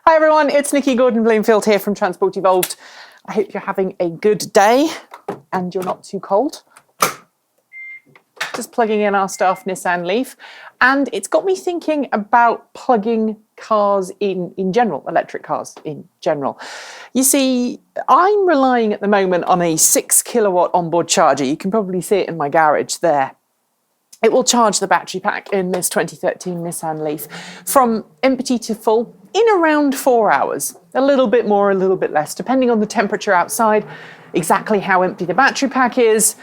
Hi everyone, it's Nikki Gordon-Bloomfield here from Transport Evolved. I hope you're having a good day and you're not too cold. Just plugging in our staff Nissan Leaf, and it's got me thinking about plugging cars in general, electric cars in general. You see, I'm relying at the moment on a 6 kilowatt onboard charger. You can probably see it in my garage there. It will charge the battery pack in this 2013 Nissan Leaf from empty to full in around 4 hours. A little bit more, a little bit less, depending on the temperature outside, exactly how empty the battery pack is,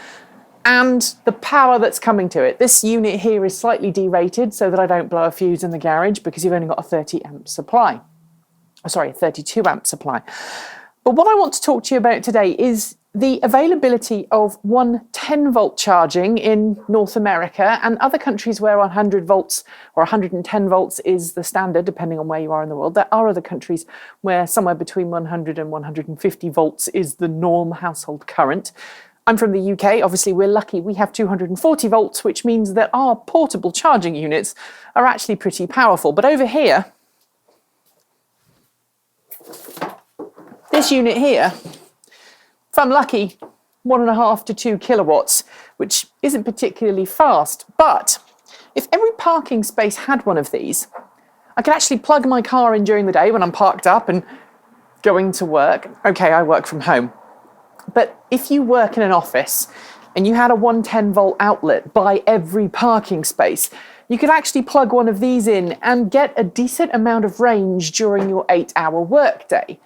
and the power that's coming to it. This unit here is slightly derated so that I don't blow a fuse in the garage because you've only got a 30 amp supply. Oh, sorry, a 32 amp supply. But what I want to talk to you about today is the availability of 110 volt charging in North America and other countries where 100 volts or 110 volts is the standard, depending on where you are in the world. There are other countries where somewhere between 100 and 150 volts is the norm household current. I'm from the UK. Obviously, we're lucky. We have 240 volts, which means that our portable charging units are actually pretty powerful. But over here, this unit here, if I'm lucky, 1.5 to 2 kilowatts, which isn't particularly fast. But if every parking space had one of these, I could actually plug my car in during the day when I'm parked up and going to work. Okay, I work from home. But if you work in an office and you had a 110 volt outlet by every parking space, you could actually plug one of these in and get a decent amount of range during your 8-hour workday.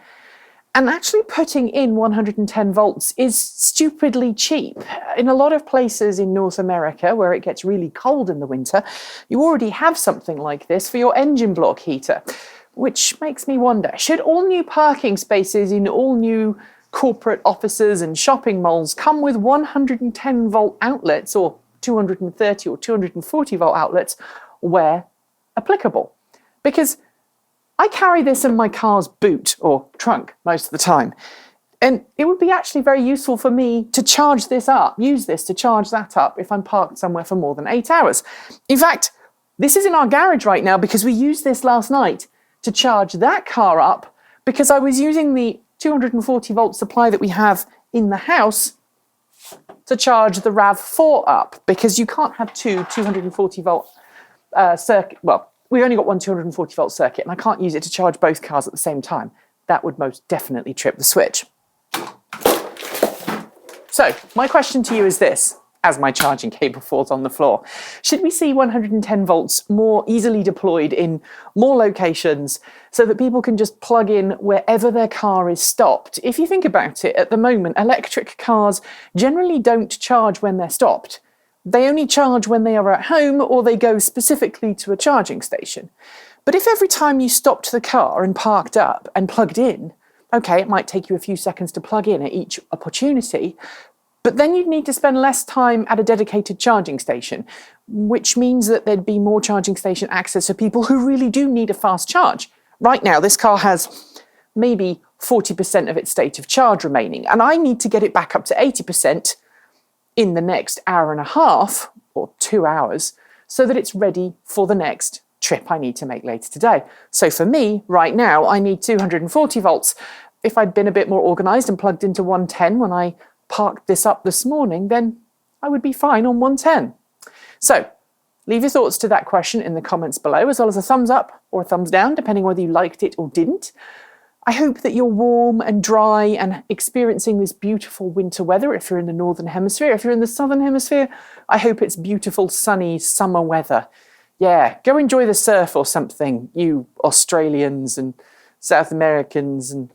And actually putting in 110 volts is stupidly cheap. In a lot of places in North America where it gets really cold in the winter, you already have something like this for your engine block heater, which makes me wonder, should all new parking spaces in all new corporate offices and shopping malls come with 110 volt outlets or 230 or 240 volt outlets where applicable? Because I carry this in my car's boot or trunk most of the time. And it would be actually very useful for me to charge this up, use this to charge that up if I'm parked somewhere for more than 8 hours. In fact, this is in our garage right now because we used this last night to charge that car up because I was using the 240 volt supply that we have in the house to charge the RAV4 up because you can't have two 240 volt circuit. Well, we've only got one 240 volt circuit and I can't use it to charge both cars at the same time. That would most definitely trip the switch. So my question to you is this, as my charging cable falls on the floor. Should we see 110 volts more easily deployed in more locations so that people can just plug in wherever their car is stopped? If you think about it, at the moment, electric cars generally don't charge when they're stopped. They only charge when they are at home or they go specifically to a charging station. But if every time you stopped the car and parked up and plugged in, okay, it might take you a few seconds to plug in at each opportunity, but then you'd need to spend less time at a dedicated charging station, which means that there'd be more charging station access for people who really do need a fast charge. Right now, this car has maybe 40% of its state of charge remaining, and I need to get it back up to 80% in the next hour and a half, or 2 hours, so that it's ready for the next trip I need to make later today. So for me, right now, I need 240 volts. If I'd been a bit more organised and plugged into 110 when I parked this up this morning, then I would be fine on 110. So leave your thoughts to that question in the comments below, as well as a thumbs up or a thumbs down, depending whether you liked it or didn't. I hope that you're warm and dry and experiencing this beautiful winter weather if you're in the Northern Hemisphere. If you're in the Southern Hemisphere, I hope it's beautiful, sunny summer weather. Yeah, go enjoy the surf or something, you Australians and South Americans and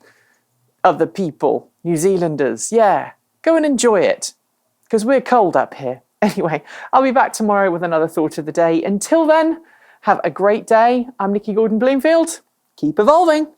other people, New Zealanders. Yeah, go and enjoy it, because we're cold up here. Anyway, I'll be back tomorrow with another thought of the day. Until then, have a great day. I'm Nikki Gordon-Bloomfield. Keep evolving.